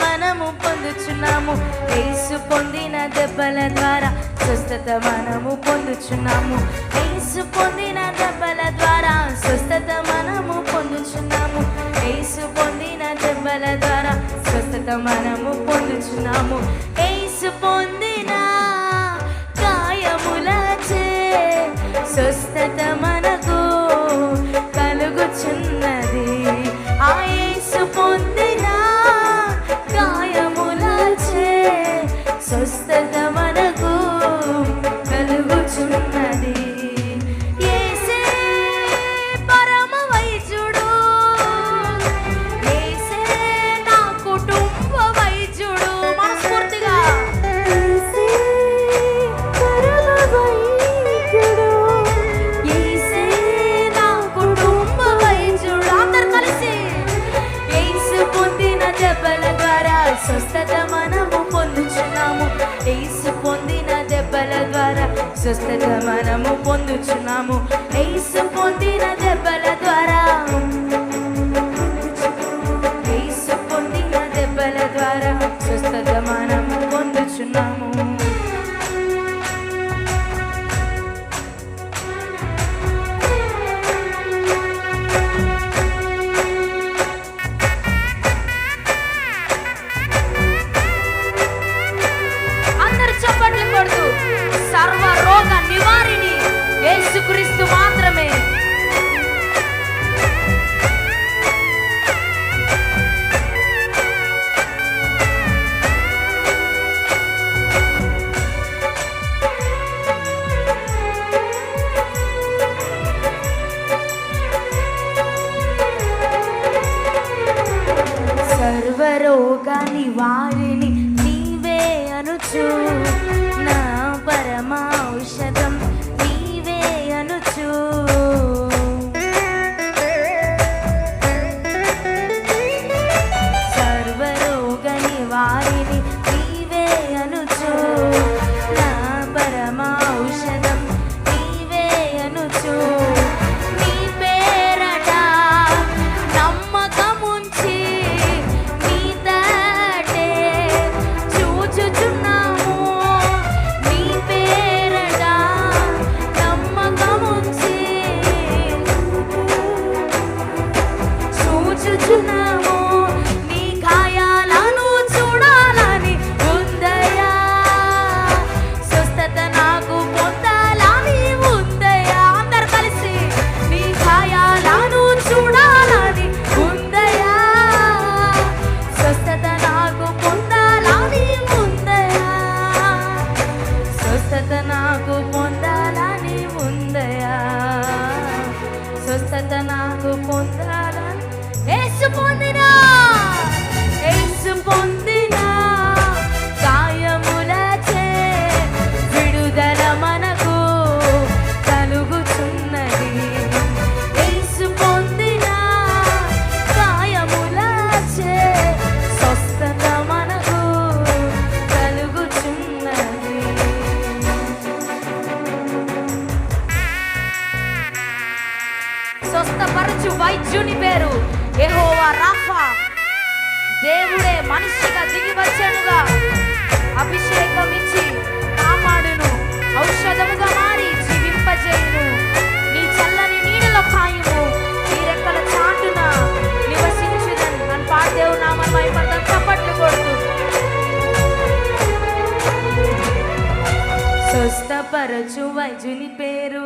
మనము పొందుచున్నాము. యేసు పొందిన దెబ్బల ద్వారా స్వస్థత మనము పొందుచున్నాము. యేసు పొందిన దెబ్బల ద్వారా స్వస్థత మనము పొందుచున్నాము. యేసు పొందిన దెబ్బల ద్వారా స్వస్థత మనము పొందుచున్నాము. యేసు పొందిన గాయములచే స్వస్థత మనకు కలుగుచున్నది. ఆ యేసు పొందిన గాయములచే స్వస్థత మనకు కలుగుచున్నది. యేసే పరమ వైద్యుడు, యేసే నా కుటుంబ వైద్యుడు. మనస్ఫూర్తిగా యేసే పరమ వైద్యుడు, యేసే నా కుటుంబ వైద్యుడు. అందరు కలిసి యేసు పొందిన దెబ్బల ద్వారా స్వస్థత మనము పొందుచున్నాము. యేసు పొందిన దెబ్బల ద్వారా స్వస్థత మనము పొందుచున్నాము. యేసు పొందిన దెబ్బల ద్వారా యేసు పొందిన దెబ్బల ద్వారా స్వస్థత మనము పొందుచున్నాము. సర్వ రోగ నివారిణి యేసుక్రీస్తు మాత్రమే. సర్వరోగ నివారిణి నీవే అనుచు, నా పరమౌషధం నీవే అనుచు. సర్వరోగ నివారిణి నీవే అనుచు, నా పరమౌషధం నీవే అనుచు. నీ పేరట నమ్మకముంచి నీ తటే చూచుచున్నాము. నీ పేరట నమ్మకముంచి చూచుచున్నాము. నీ గాయాలను చూడాలని ఉందయ్యా, స్వస్థత నాకు పొందాలని ఉందయ్యా. అందరు కలిసి నీ గాయాలను చూడాలని ఉందయ్యా, స్వస్థత నాకు పొందాలని ఉందయ్యా, స్వస్థత నాకు పొందాలని ఉందయ్యా, స్వస్థత నాకు పొందాలని. యేసు పొందిన యేసు పొందిన గాయములచే విడుదల మనకు కలుగుచున్నది. యేసు పొందిన గాయములచే స్వస్థత మనకు కలుగుచున్నది. స్వస్థపరచు వైద్యుని పేరు యెహోవా రాఫా. దేవుడే మనిషిగా దిగి వచ్చెనుగా, అభిషేకం ఇచ్చి కాపాడును, ఔషధముగా మారి జీవింపజేయును. నీ చల్లని నీడలో కాయము, నీ రెక్కల చాటున నివసించుదన్ అని పాడి దేవుని నామమున మహిమపడదాం. చప్పట్లు కొడుతూ స్వస్థపరచు వైద్యుని పేరు